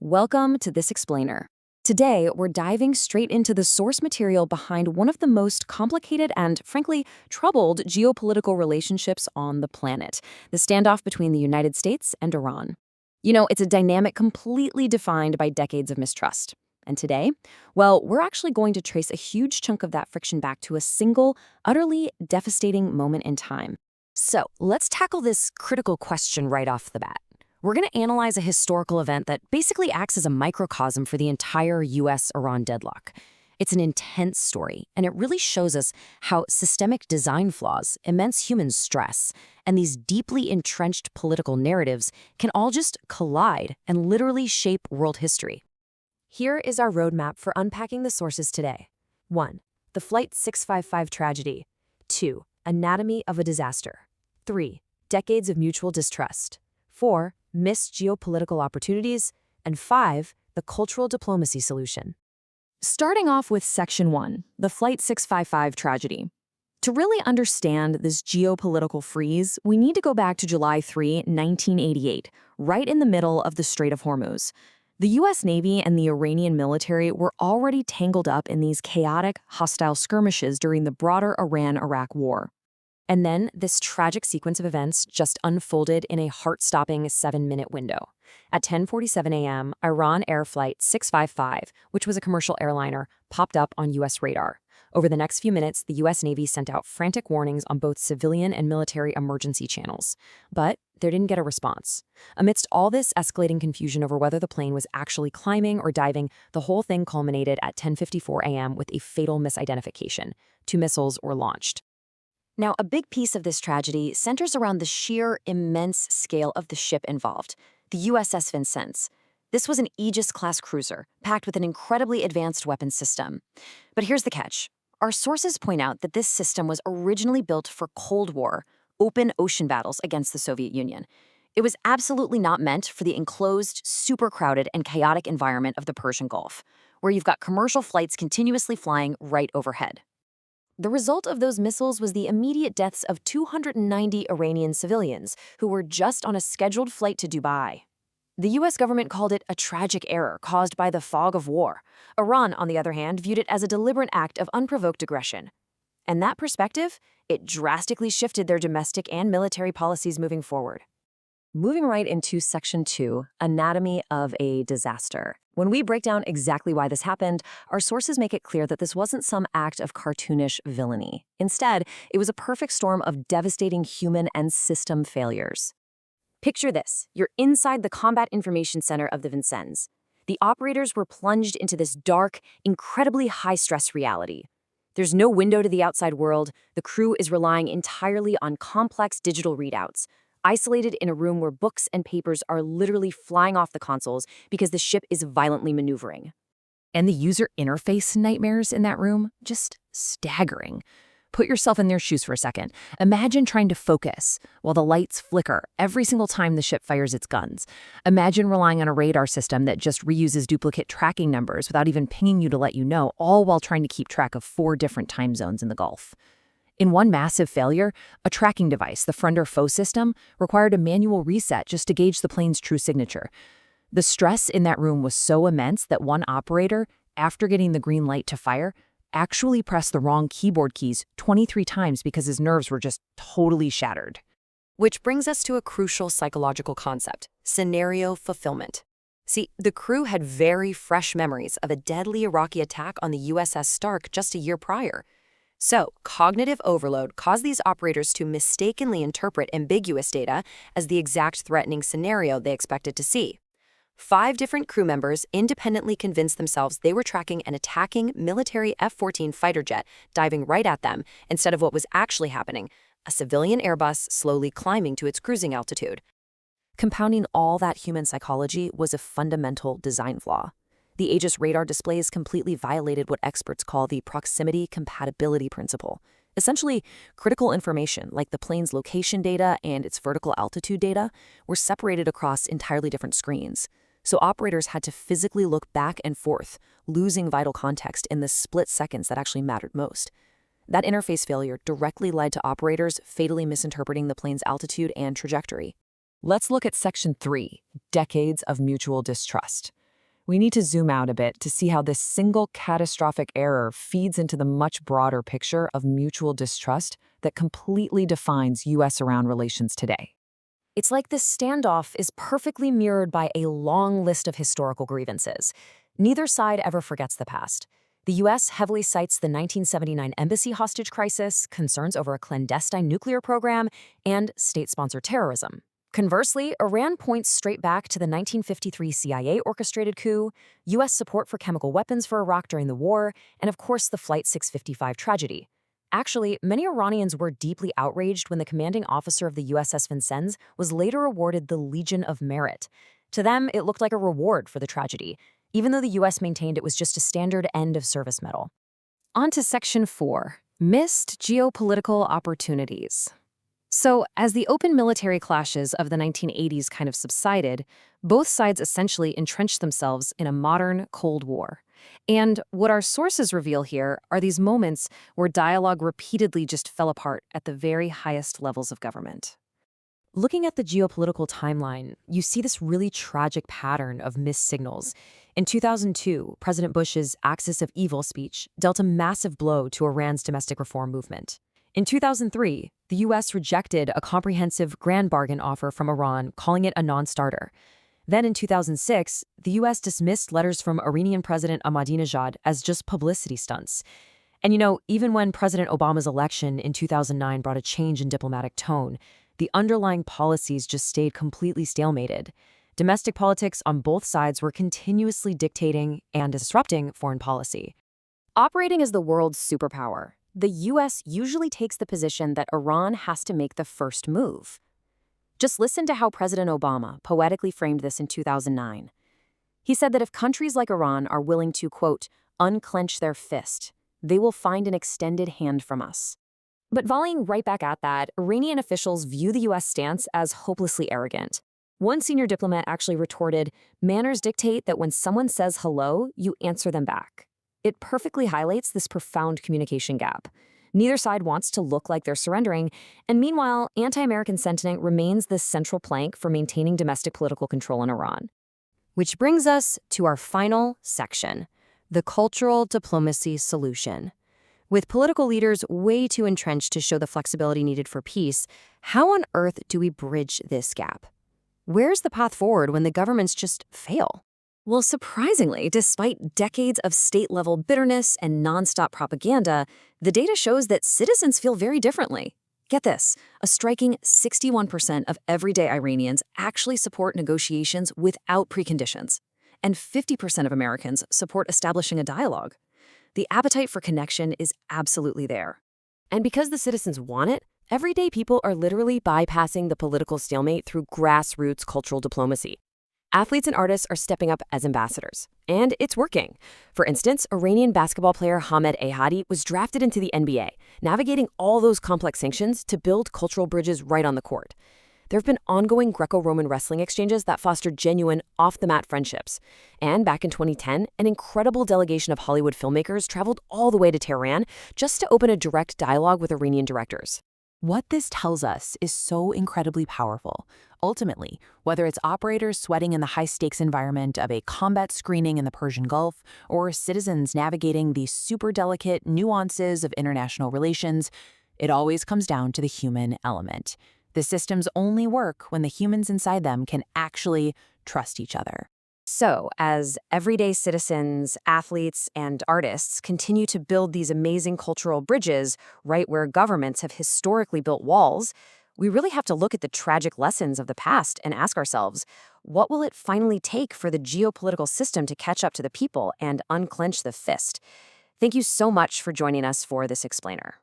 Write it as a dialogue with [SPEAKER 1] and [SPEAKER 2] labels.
[SPEAKER 1] Welcome to This Explainer. Today, we're diving straight into the source material behind one of the most complicated and, frankly, troubled geopolitical relationships on the planet, the standoff between the United States and Iran. It's a dynamic completely defined by decades of mistrust. And today, well, we're actually going to trace a huge chunk of that friction back to a single, utterly devastating moment in time. So, let's tackle this critical question right off the bat. We're going to analyze a historical event that basically acts as a microcosm for the entire US-Iran deadlock. It's an intense story, and it really shows us how systemic design flaws, immense human stress, and these deeply entrenched political narratives can all just collide and literally shape world history. Here is our roadmap for unpacking the sources today. 1. The Flight 655 tragedy. 2. Anatomy of a disaster. 3. Decades of mutual distrust. 4. Missed geopolitical opportunities. And 5. The cultural diplomacy solution. Starting off with Section 1, the Flight 655 tragedy. To really understand this geopolitical freeze, we need to go back to July 3, 1988, right in the middle of the Strait of Hormuz. The U.S. Navy and the Iranian military were already tangled up in these chaotic, hostile skirmishes during the broader Iran-Iraq war. And then this tragic sequence of events just unfolded in a heart-stopping 7-minute window. At 10:47 a.m., Iran Air Flight 655, which was a commercial airliner, popped up on U.S. radar. Over the next few minutes, the U.S. Navy sent out frantic warnings on both civilian and military emergency channels. But they didn't get a response. Amidst all this escalating confusion over whether the plane was actually climbing or diving, the whole thing culminated at 10:54 a.m. with a fatal misidentification. 2 missiles were launched. Now, a big piece of this tragedy centers around the sheer immense scale of the ship involved, the USS Vincennes. This was an Aegis-class cruiser, packed with an incredibly advanced weapons system. But here's the catch. Our sources point out that this system was originally built for Cold War, open ocean battles against the Soviet Union. It was absolutely not meant for the enclosed, super crowded, and chaotic environment of the Persian Gulf, where you've got commercial flights continuously flying right overhead. The result of those missiles was the immediate deaths of 290 Iranian civilians who were just on a scheduled flight to Dubai. The U.S. government called it a tragic error caused by the fog of war. Iran, on the other hand, viewed it as a deliberate act of unprovoked aggression. And that perspective, it drastically shifted their domestic and military policies moving forward. Moving right into Section 2, Anatomy of a Disaster. When we break down exactly why this happened, our sources make it clear that this wasn't some act of cartoonish villainy. Instead, it was a perfect storm of devastating human and system failures. Picture this. You're inside the Combat Information Center of the Vincennes. The operators were plunged into this dark, incredibly high-stress reality. There's no window to the outside world. The crew is relying entirely on complex digital readouts, isolated in a room where books and papers are literally flying off the consoles because the ship is violently maneuvering. And the user interface nightmares in that room? Just staggering. Put yourself in their shoes for a second. Imagine trying to focus while the lights flicker every single time the ship fires its guns. Imagine relying on a radar system that just reuses duplicate tracking numbers without even pinging you to let you know, all while trying to keep track of 4 different time zones in the Gulf. In one massive failure, a tracking device, the friend or foe system, required a manual reset just to gauge the plane's true signature. The stress in that room was so immense that one operator, after getting the green light to fire, actually pressed the wrong keyboard keys 23 times because his nerves were just totally shattered. Which brings us to a crucial psychological concept, scenario fulfillment. See, the crew had very fresh memories of a deadly Iraqi attack on the USS Stark just a year prior. So, cognitive overload caused these operators to mistakenly interpret ambiguous data as the exact threatening scenario they expected to see. 5 different crew members independently convinced themselves they were tracking an attacking military F-14 fighter jet diving right at them instead of what was actually happening, a civilian Airbus slowly climbing to its cruising altitude. Compounding all that human psychology was a fundamental design flaw. The Aegis radar displays completely violated what experts call the proximity compatibility principle. Essentially, critical information like the plane's location data and its vertical altitude data were separated across entirely different screens. So operators had to physically look back and forth, losing vital context in the split seconds that actually mattered most. That interface failure directly led to operators fatally misinterpreting the plane's altitude and trajectory. Let's look at Section 3, Decades of Mutual Distrust. We need to zoom out a bit to see how this single catastrophic error feeds into the much broader picture of mutual distrust that completely defines U.S.-Iran relations today. It's like this standoff is perfectly mirrored by a long list of historical grievances. Neither side ever forgets the past. The U.S. heavily cites the 1979 embassy hostage crisis, concerns over a clandestine nuclear program, and state-sponsored terrorism. Conversely, Iran points straight back to the 1953 CIA-orchestrated coup, U.S. support for chemical weapons for Iraq during the war, and of course the Flight 655 tragedy. Actually, many Iranians were deeply outraged when the commanding officer of the USS Vincennes was later awarded the Legion of Merit. To them, it looked like a reward for the tragedy, even though the U.S. maintained it was just a standard end-of-service medal. On to Section 4, Missed Geopolitical Opportunities. So, as the open military clashes of the 1980s kind of subsided, both sides essentially entrenched themselves in a modern Cold War. And what our sources reveal here are these moments where dialogue repeatedly just fell apart at the very highest levels of government. Looking at the geopolitical timeline, you see this really tragic pattern of missed signals. In 2002, President Bush's Axis of Evil speech dealt a massive blow to Iran's domestic reform movement. In 2003, the U.S. rejected a comprehensive grand bargain offer from Iran, calling it a non-starter. Then in 2006, the U.S. dismissed letters from Iranian President Ahmadinejad as just publicity stunts. And even when President Obama's election in 2009 brought a change in diplomatic tone, the underlying policies just stayed completely stalemated. Domestic politics on both sides were continuously dictating and disrupting foreign policy. Operating as the world's superpower, the U.S. usually takes the position that Iran has to make the first move. Just listen to how President Obama poetically framed this in 2009. He said that if countries like Iran are willing to, quote, unclench their fist, they will find an extended hand from us. But volleying right back at that, Iranian officials view the U.S. stance as hopelessly arrogant. One senior diplomat actually retorted, "Manners dictate that when someone says hello, you answer them back." It perfectly highlights this profound communication gap. Neither side wants to look like they're surrendering, and meanwhile, anti-American sentiment remains the central plank for maintaining domestic political control in Iran. Which brings us to our final section, the cultural diplomacy solution. With political leaders way too entrenched to show the flexibility needed for peace, how on earth do we bridge this gap? Where's the path forward when the governments just fail? Well, surprisingly, despite decades of state-level bitterness and nonstop propaganda, the data shows that citizens feel very differently. Get this, a striking 61% of everyday Iranians actually support negotiations without preconditions, and 50% of Americans support establishing a dialogue. The appetite for connection is absolutely there. And because the citizens want it, everyday people are literally bypassing the political stalemate through grassroots cultural diplomacy. Athletes and artists are stepping up as ambassadors, and it's working. For instance, Iranian basketball player Hamed Ehadi was drafted into the NBA, navigating all those complex sanctions to build cultural bridges right on the court. There have been ongoing Greco-Roman wrestling exchanges that foster genuine, off-the-mat friendships. And back in 2010, an incredible delegation of Hollywood filmmakers traveled all the way to Tehran just to open a direct dialogue with Iranian directors. What this tells us is so incredibly powerful. Ultimately, whether it's operators sweating in the high-stakes environment of a combat screening in the Persian Gulf, or citizens navigating the super delicate nuances of international relations, it always comes down to the human element. The systems only work when the humans inside them can actually trust each other. So, as everyday citizens, athletes, and artists continue to build these amazing cultural bridges right where governments have historically built walls, we really have to look at the tragic lessons of the past and ask ourselves, what will it finally take for the geopolitical system to catch up to the people and unclench the fist? Thank you so much for joining us for this explainer.